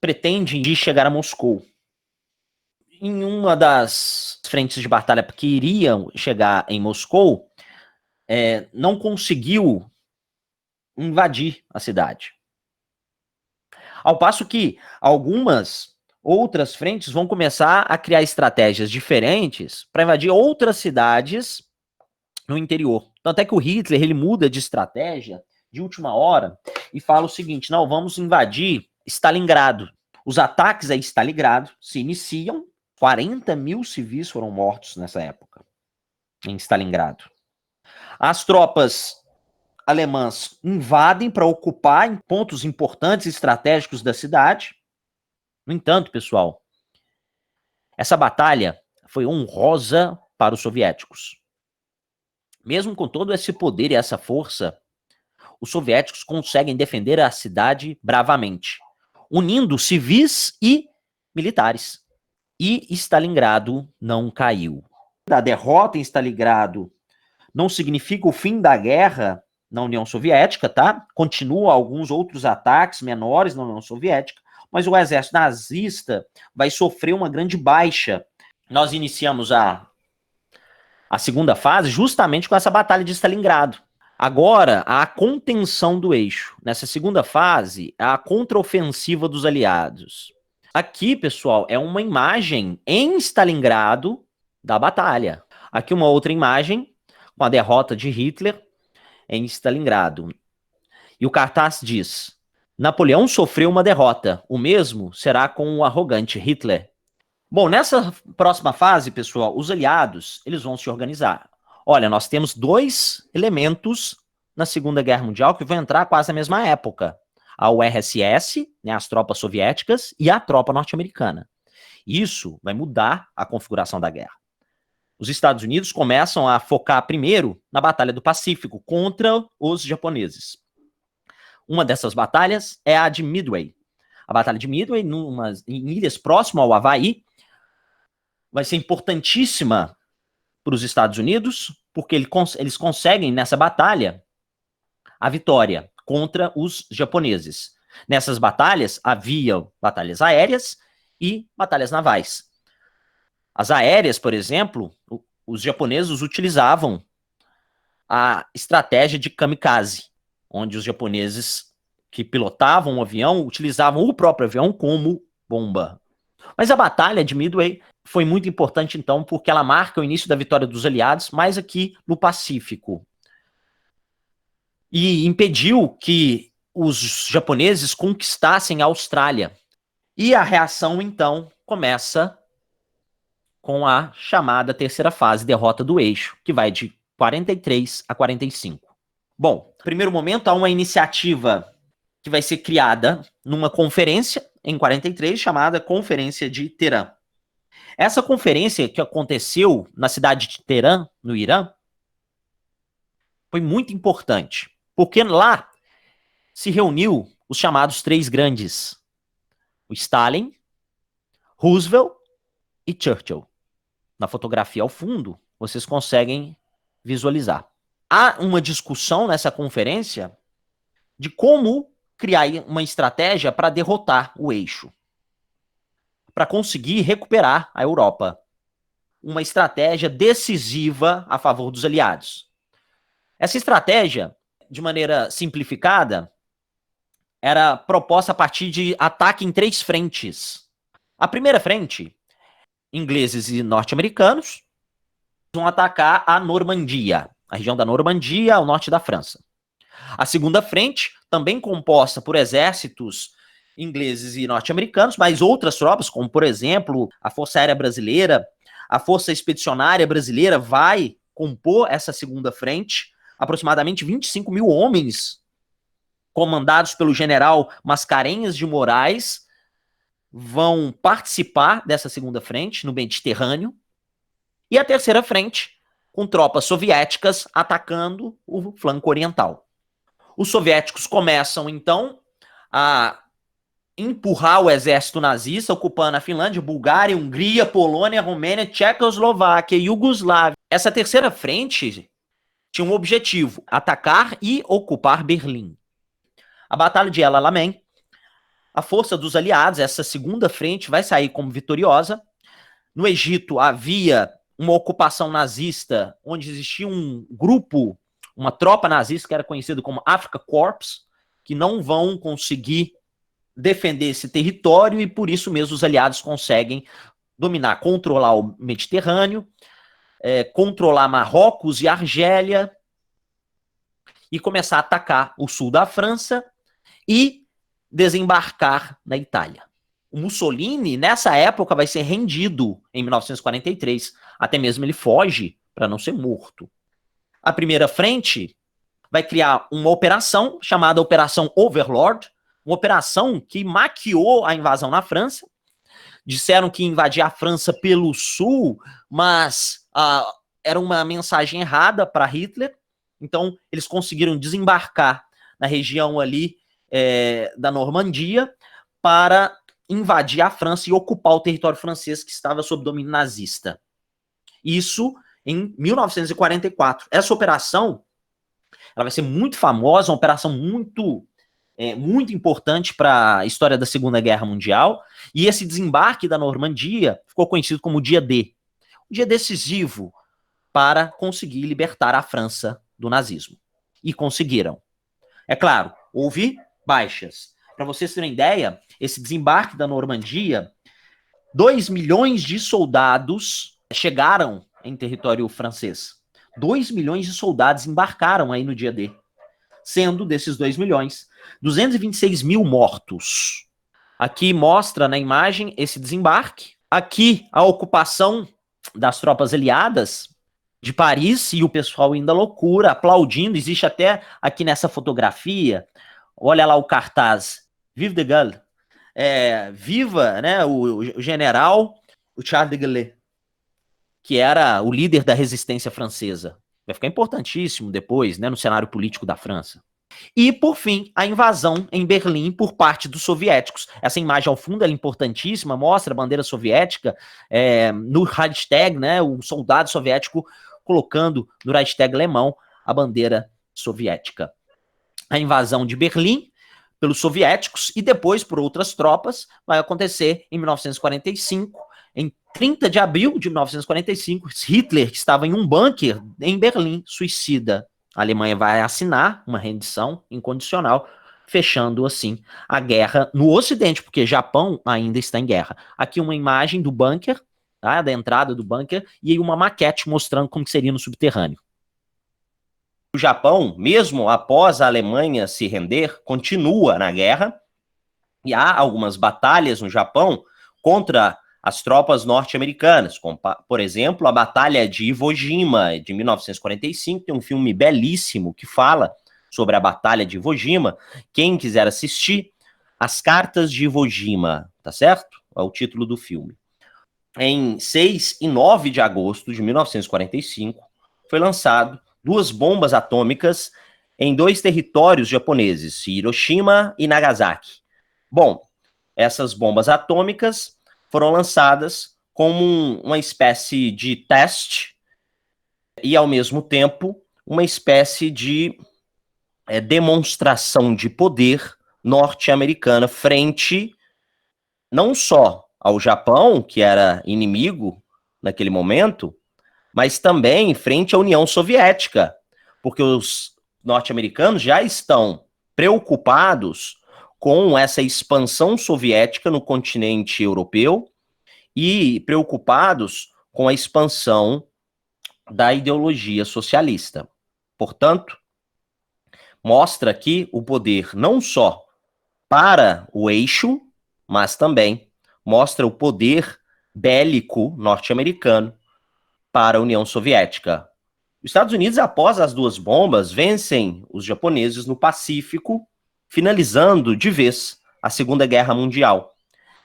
pretende chegar a Moscou. Em uma das frentes de batalha que iriam chegar em Moscou, não conseguiu invadir a cidade. Ao passo que algumas outras frentes vão começar a criar estratégias diferentes para invadir outras cidades no interior. Tanto é que o Hitler ele muda de estratégia de última hora e fala o seguinte, não, vamos invadir Stalingrado. Os ataques a Stalingrado se iniciam, 40 mil civis foram mortos nessa época, em Stalingrado. As tropas alemãs invadem para ocupar pontos importantes e estratégicos da cidade. No entanto, pessoal, essa batalha foi honrosa para os soviéticos. Mesmo com todo esse poder e essa força, os soviéticos conseguem defender a cidade bravamente, unindo civis e militares. E Stalingrado não caiu. A derrota em Stalingrado não significa o fim da guerra na União Soviética, tá? Continuam alguns outros ataques menores na União Soviética, mas o exército nazista vai sofrer uma grande baixa. Nós iniciamos a segunda fase justamente com essa batalha de Stalingrado. Agora, a contenção do eixo. Nessa segunda fase, a contraofensiva dos aliados. Aqui, pessoal, é uma imagem em Stalingrado da batalha. Aqui uma outra imagem com a derrota de Hitler em Stalingrado. E o cartaz diz, Napoleão sofreu uma derrota, o mesmo será com o arrogante Hitler. Bom, nessa próxima fase, pessoal, os aliados, eles vão se organizar. Olha, nós temos 2 elementos na Segunda Guerra Mundial que vão entrar quase na mesma época. A URSS, né, as tropas soviéticas, e a tropa norte-americana. Isso vai mudar a configuração da guerra. Os Estados Unidos começam a focar primeiro na Batalha do Pacífico contra os japoneses. Uma dessas batalhas é a de Midway. A Batalha de Midway, em ilhas próximas ao Havaí, vai ser importantíssima para os Estados Unidos, porque eles conseguem, nessa batalha, a vitória contra os japoneses. Nessas batalhas, havia batalhas aéreas e batalhas navais. As aéreas, por exemplo, os japoneses utilizavam a estratégia de kamikaze. onde os japoneses que pilotavam o avião utilizavam o próprio avião como bomba. Mas a Batalha de Midway foi muito importante, então, porque ela marca o início da vitória dos aliados, mais aqui no Pacífico. E impediu que os japoneses conquistassem a Austrália. E a reação, então, começa com a chamada terceira fase, derrota do eixo, que vai de 43 a 45. Bom, no primeiro momento, há uma iniciativa que vai ser criada numa conferência em 43, chamada Conferência de Teherã. Essa conferência que aconteceu na cidade de Teherã, no Irã, foi muito importante, porque lá se reuniu os chamados três grandes, o Stalin, Roosevelt e Churchill. Na fotografia ao fundo, vocês conseguem visualizar. Há uma discussão nessa conferência de como criar uma estratégia para derrotar o eixo, para conseguir recuperar a Europa. Uma estratégia decisiva a favor dos aliados. Essa estratégia, de maneira simplificada, era proposta a partir de ataque em 3 frentes. A primeira frente, ingleses e norte-americanos vão atacar a Normandia, a região da Normandia ao norte da França. A segunda frente, também composta por exércitos ingleses e norte-americanos, mas outras tropas, como por exemplo a Força Aérea Brasileira, a Força Expedicionária Brasileira vai compor essa segunda frente, aproximadamente 25 mil homens, comandados pelo general Mascarenhas de Moraes, vão participar dessa segunda frente no Mediterrâneo. E a terceira frente, com tropas soviéticas atacando o flanco oriental. Os soviéticos começam, então, a empurrar o exército nazista, ocupando a Finlândia, Bulgária, Hungria, Polônia, Romênia, Tchecoslováquia, Iugoslávia. Essa terceira frente tinha um objetivo: atacar e ocupar Berlim. A Batalha de El Alamein, a força dos aliados, essa segunda frente, vai sair como vitoriosa. No Egito havia uma ocupação nazista, onde existia um grupo, uma tropa nazista que era conhecido como Afrika Korps, que não vão conseguir defender esse território e por isso mesmo os aliados conseguem dominar, controlar o Mediterrâneo, controlar Marrocos e Argélia e começar a atacar o sul da França e desembarcar na Itália. O Mussolini, nessa época, vai ser rendido em 1943. Até mesmo ele foge para não ser morto. A primeira frente vai criar uma operação chamada Operação Overlord, uma operação que maquiou a invasão na França. Disseram que invadia a França pelo sul, mas era uma mensagem errada para Hitler. Então, eles conseguiram desembarcar na região ali da Normandia para invadir a França e ocupar o território francês que estava sob domínio nazista. Isso em 1944. Essa operação ela vai ser muito famosa, uma operação muito importante para a história da Segunda Guerra Mundial, e esse desembarque da Normandia ficou conhecido como o Dia D. Um dia decisivo para conseguir libertar a França do nazismo. E conseguiram. É claro, houve baixas. Para vocês terem ideia, esse desembarque da Normandia, 2 milhões de soldados chegaram em território francês. 2 milhões de soldados embarcaram aí no dia D. Sendo desses 2 milhões, 226 mil mortos. Aqui mostra na imagem esse desembarque. Aqui a ocupação das tropas aliadas de Paris e o pessoal indo à loucura, aplaudindo. Existe até aqui nessa fotografia, olha lá o cartaz, Vive de Gaulle, viva, né, o general, o Charles de Gaulle, que era o líder da resistência francesa. Vai ficar importantíssimo depois, né, no cenário político da França. E, por fim, a invasão em Berlim por parte dos soviéticos. Essa imagem ao fundo é importantíssima, mostra a bandeira soviética no Reichstag, né, o soldado soviético colocando no Reichstag alemão a bandeira soviética. A invasão de Berlim pelos soviéticos e depois por outras tropas vai acontecer em 1945. Em 30 de abril de 1945, Hitler, que estava em um bunker em Berlim, suicida. A Alemanha vai assinar uma rendição incondicional, fechando assim a guerra no Ocidente, porque Japão ainda está em guerra. Aqui uma imagem do bunker, tá, da entrada do bunker, e aí uma maquete mostrando como que seria no subterrâneo. O Japão, mesmo após a Alemanha se render, continua na guerra, e há algumas batalhas no Japão contra as tropas norte-americanas, como, por exemplo, a Batalha de Iwo Jima, de 1945, tem um filme belíssimo que fala sobre a Batalha de Iwo Jima. Quem quiser assistir, As Cartas de Iwo Jima, tá certo? É o título do filme. Em 6 e 9 de agosto de 1945, foi lançado 2 bombas atômicas em 2 territórios japoneses, Hiroshima e Nagasaki. Bom, essas bombas atômicas foram lançadas como uma espécie de teste e, ao mesmo tempo, uma espécie de demonstração de poder norte-americana frente não só ao Japão, que era inimigo naquele momento, mas também frente à União Soviética, porque os norte-americanos já estão preocupados com essa expansão soviética no continente europeu e preocupados com a expansão da ideologia socialista. Portanto, mostra aqui o poder não só para o eixo, mas também mostra o poder bélico norte-americano para a União Soviética. Os Estados Unidos, após as 2 bombas, vencem os japoneses no Pacífico, finalizando de vez a Segunda Guerra Mundial.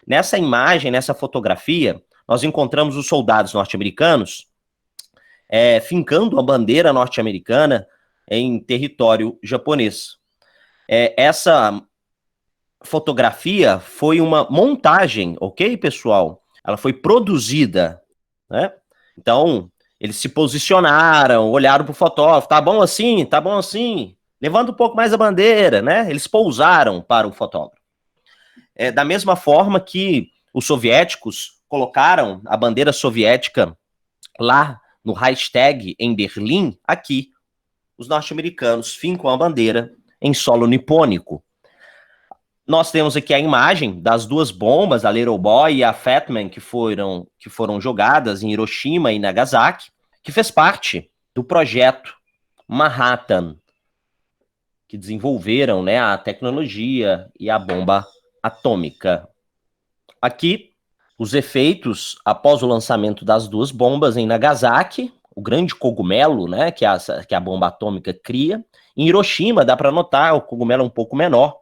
Nessa imagem, nessa fotografia, nós encontramos os soldados norte-americanos fincando a bandeira norte-americana em território japonês. Essa fotografia foi uma montagem, ok, pessoal? Ela foi produzida, né? Então, eles se posicionaram, olharam para o fotógrafo, tá bom assim, tá bom assim, levanta um pouco mais a bandeira, né? Eles pousaram para o fotógrafo. Da mesma forma que os soviéticos colocaram a bandeira soviética lá no Reichstag, em Berlim, aqui, os norte-americanos fincam a bandeira em solo nipônico. Nós temos aqui a imagem das 2 bombas, a Little Boy e a Fat Man, que foram jogadas em Hiroshima e Nagasaki, que fez parte do projeto Manhattan, que desenvolveram, né, a tecnologia e a bomba atômica. Aqui, os efeitos após o lançamento das 2 bombas em Nagasaki, o grande cogumelo, né, que a bomba atômica cria. Em Hiroshima, dá para notar, o cogumelo é um pouco menor,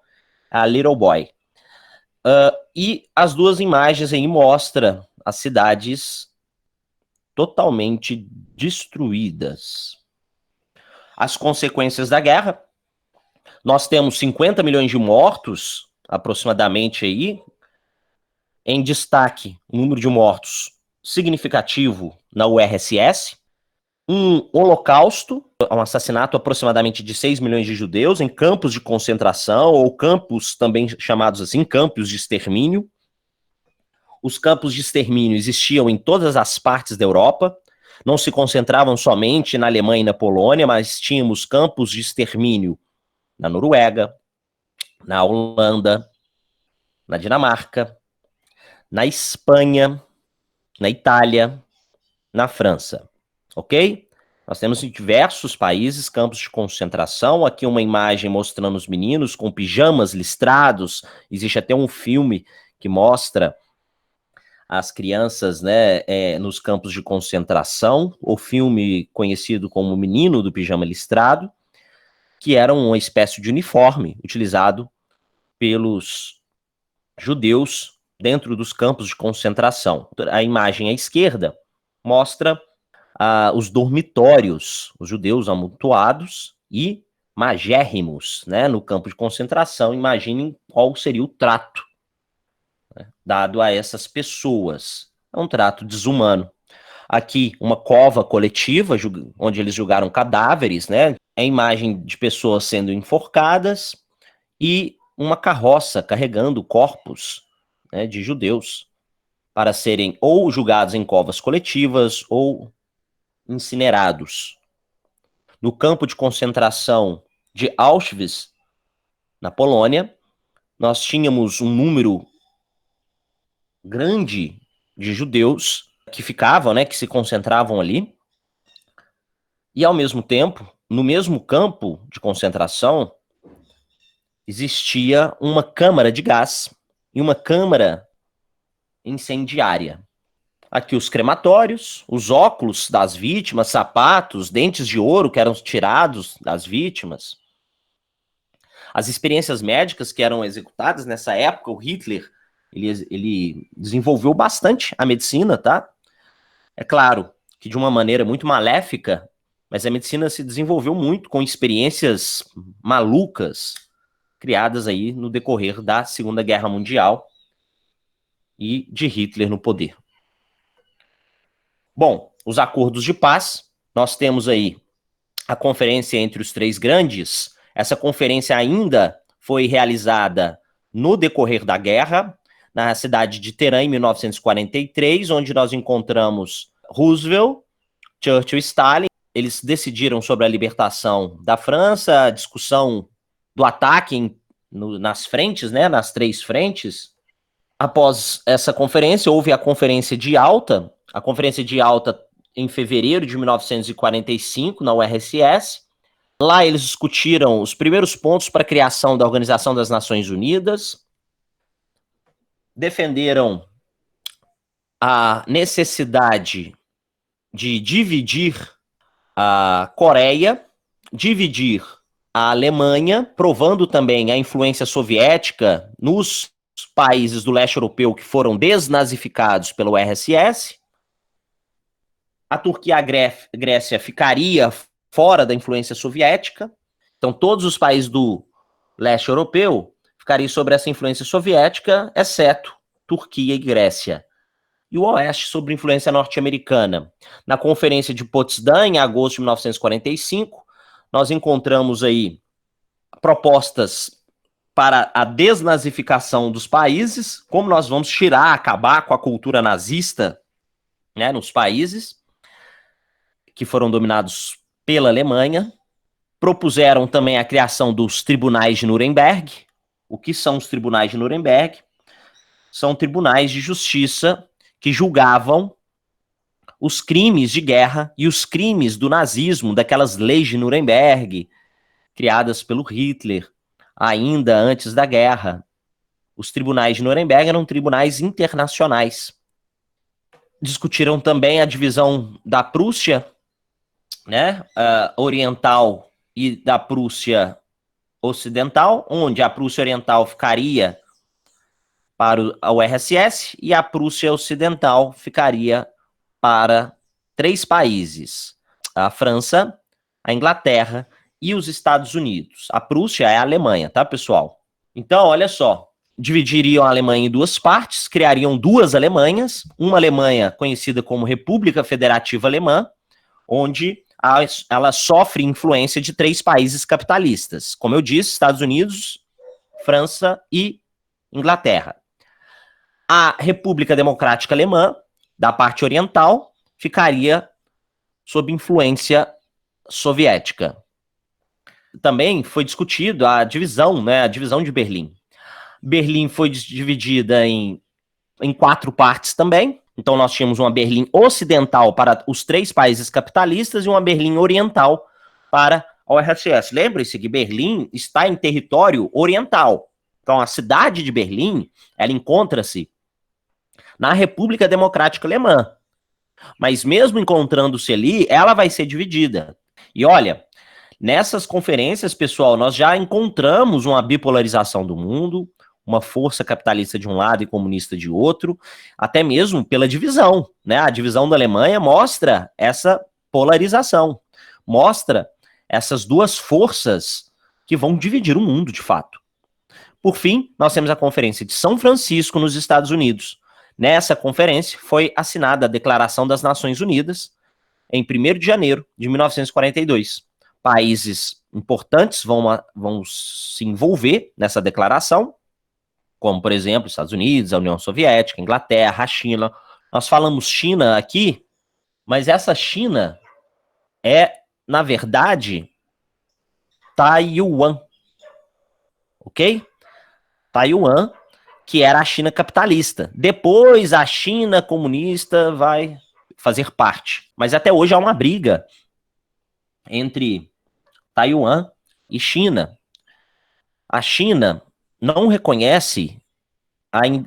a Little Boy. E as 2 imagens aí mostram as cidades totalmente destruídas. As consequências da guerra, nós temos 50 milhões de mortos, aproximadamente aí, em destaque, um número de mortos significativo na URSS, um holocausto, um assassinato aproximadamente de 6 milhões de judeus em campos de concentração, ou campos também chamados assim, campos de extermínio. Os campos de extermínio existiam em todas as partes da Europa, não se concentravam somente na Alemanha e na Polônia, mas tínhamos campos de extermínio na Noruega, na Holanda, na Dinamarca, na Espanha, na Itália, na França, ok? Nós temos em diversos países campos de concentração. Aqui uma imagem mostrando os meninos com pijamas listrados. Existe até um filme que mostra as crianças, né, nos campos de concentração. O filme conhecido como O Menino do Pijama Listrado, que era uma espécie de uniforme utilizado pelos judeus dentro dos campos de concentração. A imagem à esquerda mostra os dormitórios, os judeus amontoados e magérrimos, né, no campo de concentração. Imaginem qual seria o trato, né, dado a essas pessoas. É um trato desumano. Aqui, uma cova coletiva, onde eles julgaram cadáveres, né? É a imagem de pessoas sendo enforcadas e uma carroça carregando corpos, né, de judeus para serem ou julgados em covas coletivas ou incinerados. no campo de concentração de Auschwitz, na Polônia, nós tínhamos um número grande de judeus que ficavam, né, que se concentravam ali, e ao mesmo tempo, no mesmo campo de concentração, existia uma câmara de gás e uma câmara incendiária. Aqui os crematórios, os óculos das vítimas, sapatos, dentes de ouro que eram tirados das vítimas. As experiências médicas que eram executadas nessa época, o Hitler, ele desenvolveu bastante a medicina, tá? É claro que de uma maneira muito maléfica, mas a medicina se desenvolveu muito com experiências malucas criadas aí no decorrer da Segunda Guerra Mundial e de Hitler no poder. Bom, os acordos de paz, nós temos aí a conferência entre os três grandes. Essa conferência ainda foi realizada no decorrer da guerra, na cidade de Teherã, em 1943, onde nós encontramos Roosevelt, Churchill e Stalin. Eles decidiram sobre a libertação da França, a discussão do ataque nas frentes, né, nas três frentes. Após essa conferência, houve a Conferência de Yalta, em fevereiro de 1945, na URSS. Lá eles discutiram os primeiros pontos para a criação da Organização das Nações Unidas, defenderam a necessidade de dividir a Coreia, dividir a Alemanha, provando também a influência soviética nos países do leste europeu que foram desnazificados pelo URSS. A Turquia e a Grécia ficaria fora da influência soviética. Então, todos os países do leste europeu ficariam sob essa influência soviética, exceto Turquia e Grécia. E o oeste sob influência norte-americana. Na Conferência de Potsdam, em agosto de 1945, nós encontramos aí propostas para a desnazificação dos países, como nós vamos acabar com a cultura nazista, né, nos países que foram dominados pela Alemanha. Propuseram também a criação dos tribunais de Nuremberg. O que são os tribunais de Nuremberg? São tribunais de justiça que julgavam os crimes de guerra e os crimes do nazismo, daquelas leis de Nuremberg, criadas pelo Hitler, ainda antes da guerra. Os tribunais de Nuremberg eram tribunais internacionais. Discutiram também a divisão da Prússia, né, oriental e da Prússia ocidental, onde a Prússia oriental ficaria para a URSS e a Prússia ocidental ficaria para três países: a França, a Inglaterra e os Estados Unidos. A Prússia é a Alemanha, tá, pessoal? Então, olha só, dividiriam a Alemanha em duas partes, criariam duas Alemanhas, uma Alemanha conhecida como República Federativa Alemã, onde ela sofre influência de três países capitalistas, como eu disse, Estados Unidos, França e Inglaterra. A República Democrática Alemã, da parte oriental, ficaria sob influência soviética. Também foi discutido a divisão, né, a divisão de Berlim. Berlim foi dividida em quatro partes também. Então nós tínhamos uma Berlim ocidental para os três países capitalistas e uma Berlim oriental para a URSS. Lembre-se que Berlim está em território oriental. Então a cidade de Berlim, ela encontra-se na República Democrática Alemã. Mas mesmo encontrando-se ali, ela vai ser dividida. E olha, nessas conferências, pessoal, nós já encontramos uma bipolarização do mundo, uma força capitalista de um lado e comunista de outro, até mesmo pela divisão, né? A divisão da Alemanha mostra essa polarização, mostra essas duas forças que vão dividir o mundo, de fato. Por fim, nós temos a Conferência de São Francisco, nos Estados Unidos. Nessa conferência foi assinada a Declaração das Nações Unidas, em 1º de janeiro de 1942. Países importantes vão se envolver nessa declaração, como, por exemplo, os Estados Unidos, a União Soviética, a Inglaterra, a China. Nós falamos China aqui, mas essa China é na verdade, Taiwan, ok? Taiwan, que era a China capitalista. Depois a China comunista vai fazer parte. Mas até hoje há uma briga entre Taiwan e China. A China não reconhece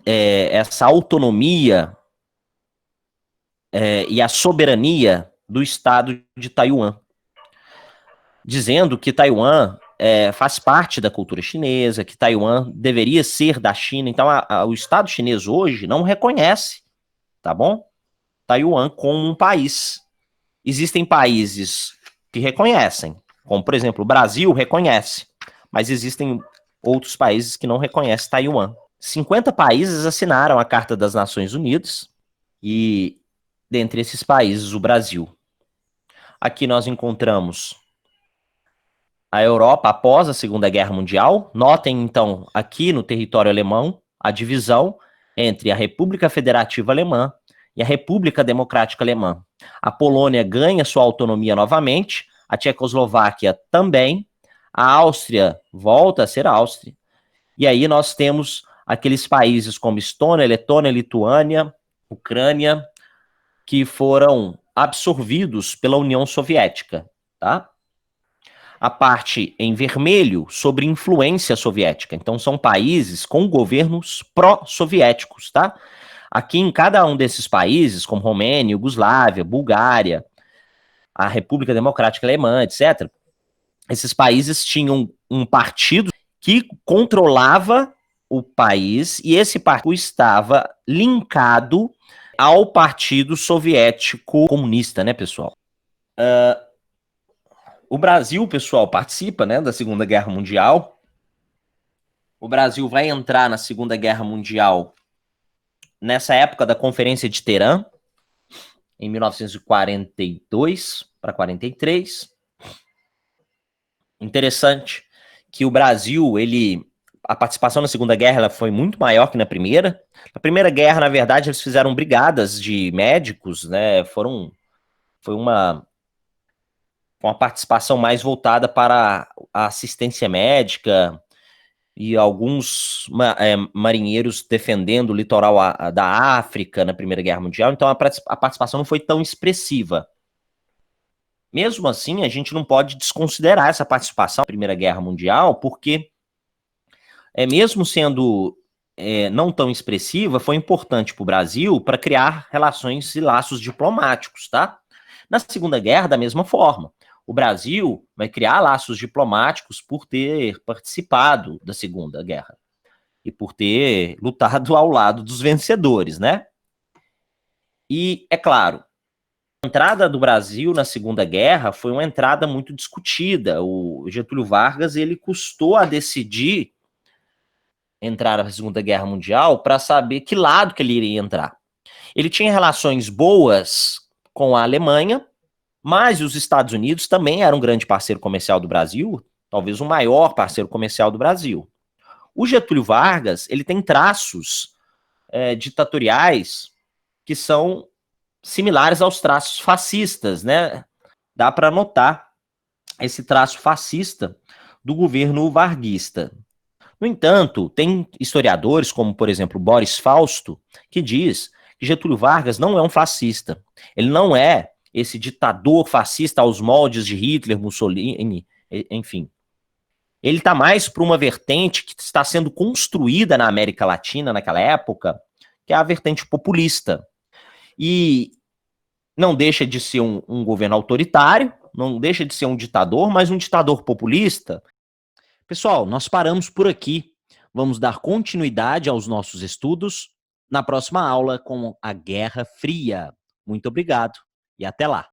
essa autonomia e a soberania do Estado de Taiwan, dizendo que Taiwan faz parte da cultura chinesa, que Taiwan deveria ser da China. Então, o Estado chinês hoje não reconhece, tá bom? Taiwan como um país. Existem países que reconhecem, como, por exemplo, o Brasil reconhece, mas existem outros países que não reconhecem Taiwan. 50 países assinaram a Carta das Nações Unidas e, dentre esses países, o Brasil. Aqui nós encontramos a Europa após a Segunda Guerra Mundial. Notem, então, aqui no território alemão, a divisão entre a República Federativa Alemã e a República Democrática Alemã. A Polônia ganha sua autonomia novamente, a Tchecoslováquia também, a Áustria volta a ser Áustria. E aí nós temos aqueles países como Estônia, Letônia, Lituânia, Ucrânia, que foram absorvidos pela União Soviética, tá? A parte em vermelho sobre influência soviética. Então são países com governos pró-soviéticos, tá? Aqui em cada um desses países, como Romênia, Iugoslávia, Bulgária, a República Democrática Alemã, etc., esses países tinham um partido que controlava o país e esse partido estava linkado ao Partido Soviético Comunista, né, pessoal? O Brasil, pessoal, participa, né, da Segunda Guerra Mundial. O Brasil vai entrar na Segunda Guerra Mundial nessa época da Conferência de Teherã, em 1942 para 43. Interessante que o Brasil, a participação na Segunda Guerra ela foi muito maior que na Primeira. Na Primeira Guerra, na verdade, eles fizeram brigadas de médicos, né? Foi uma participação mais voltada para a assistência médica e alguns marinheiros defendendo o litoral da África na Primeira Guerra Mundial. Então, a participação não foi tão expressiva. Mesmo assim, a gente não pode desconsiderar essa participação na Primeira Guerra Mundial, porque, mesmo sendo não tão expressiva, foi importante para o Brasil para criar relações e laços diplomáticos, tá? Na Segunda Guerra, da mesma forma. O Brasil vai criar laços diplomáticos por ter participado da Segunda Guerra e por ter lutado ao lado dos vencedores, né? E, é claro, a entrada do Brasil na Segunda Guerra foi uma entrada muito discutida. O Getúlio Vargas, ele custou a decidir entrar na Segunda Guerra Mundial para saber que lado que ele iria entrar. Ele tinha relações boas com a Alemanha, mas os Estados Unidos também eram um grande parceiro comercial do Brasil, talvez o maior parceiro comercial do Brasil. O Getúlio Vargas, ele tem traços ditatoriais que são similares aos traços fascistas, né? Dá para notar esse traço fascista do governo varguista. No entanto, tem historiadores, como, por exemplo, Boris Fausto, que diz que Getúlio Vargas não é um fascista. Ele não é esse ditador fascista aos moldes de Hitler, Mussolini, enfim. Ele está mais para uma vertente que está sendo construída na América Latina naquela época, que é a vertente populista. E não deixa de ser um governo autoritário, não deixa de ser um ditador, mas um ditador populista. Pessoal, nós paramos por aqui. Vamos dar continuidade aos nossos estudos na próxima aula com a Guerra Fria. Muito obrigado e até lá.